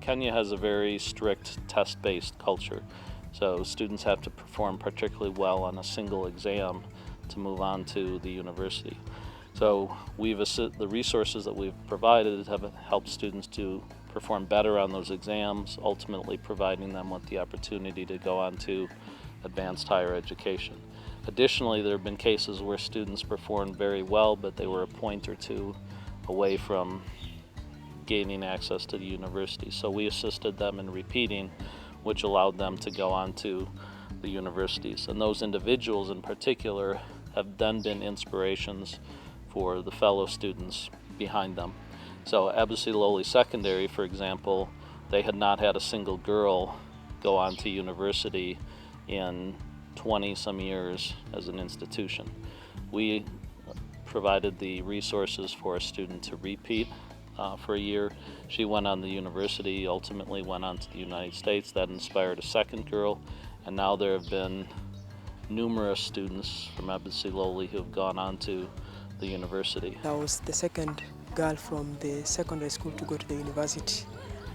Kenya has a very strict test-based culture. So students have to perform particularly well on a single exam to move on to the university. So the resources that we've provided have helped students to perform better on those exams, ultimately providing them with the opportunity to go on to advanced higher education. Additionally, there have been cases where students performed very well, but they were a point or two away from gaining access to the university. So we assisted them in repeating, which allowed them to go on to the universities. And those individuals in particular have then been inspirations for the fellow students behind them. So Abusiloli Secondary, for example, they had not had a single girl go on to university in 20-some years as an institution. We provided the resources for a student to repeat for a year. She went on to university, ultimately went on to the United States. That inspired a second girl, and now there have been numerous students from Abusiloli who have gone on to the university. I was the second girl from the secondary school to go to the university,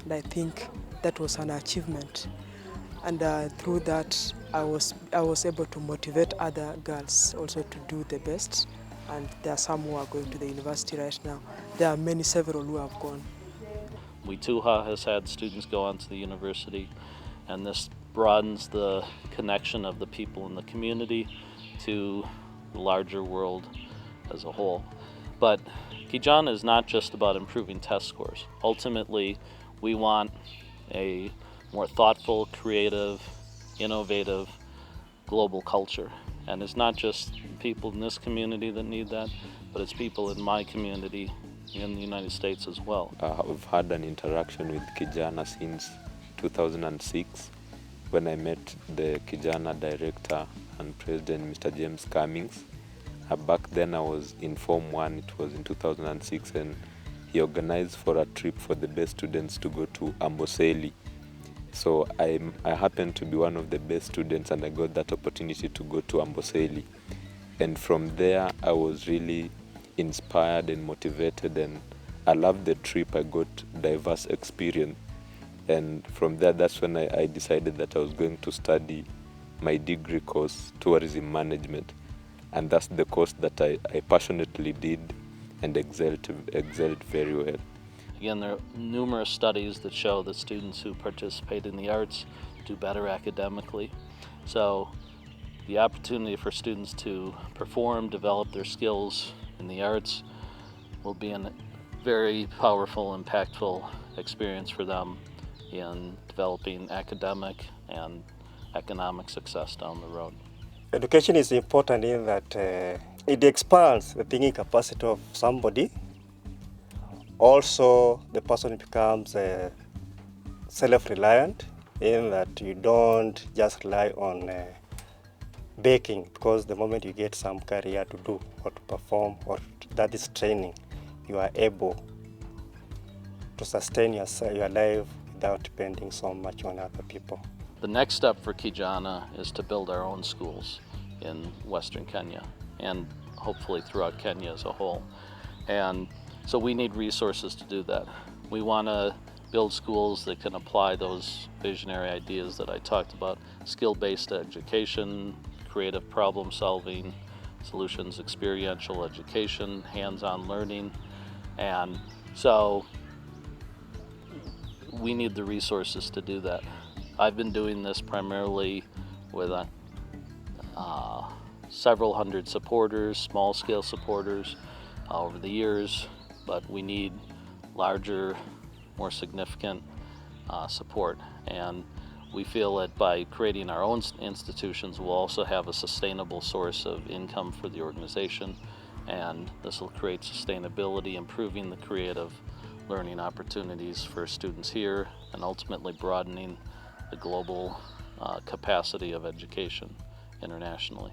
and I think that was an achievement. And through that, I was able to motivate other girls also to do the best. And there are some who are going to the university right now. There are several who have gone. Wituha has had students go on to the university, and this broadens the connection of the people in the community to the larger world as a whole. But Kijana is not just about improving test scores. Ultimately, we want a more thoughtful, creative, innovative, global culture. And it's not just people in this community that need that, but it's people in my community in the United States as well. I've had an interaction with Kijana since 2006 when I met the Kijana director and president, Mr. James Cummings. Back then I was in Form 1, it was in 2006, and he organized for a trip for the best students to go to Amboseli. So I happened to be one of the best students, and I got that opportunity to go to Amboseli. And from there, I was really inspired and motivated, and I loved the trip. I got diverse experience. And from there, that's when I decided that I was going to study my degree course, Tourism Management. And that's the course that I passionately did and excelled very well. Again, there are numerous studies that show that students who participate in the arts do better academically. So the opportunity for students to perform, develop their skills in the arts will be a very powerful, impactful experience for them in developing academic and economic success down the road. Education is important in that it expands the thinking capacity of somebody. Also, the person becomes self-reliant in that you don't just rely on baking, because the moment you get some career to do or to perform or that is training, you are able to sustain your life without depending so much on other people. The next step for Kijana is to build our own schools in Western Kenya and hopefully throughout Kenya as a whole. And so we need resources to do that. We want to build schools that can apply those visionary ideas that I talked about: skill-based education, creative problem solving, solutions, experiential education, hands-on learning. And so we need the resources to do that. I've been doing this primarily with several hundred supporters, small-scale supporters over the years, but we need larger, more significant support. And we feel that by creating our own institutions, we'll also have a sustainable source of income for the organization, and this will create sustainability, improving the creative learning opportunities for students here, and ultimately broadening the global capacity of education internationally.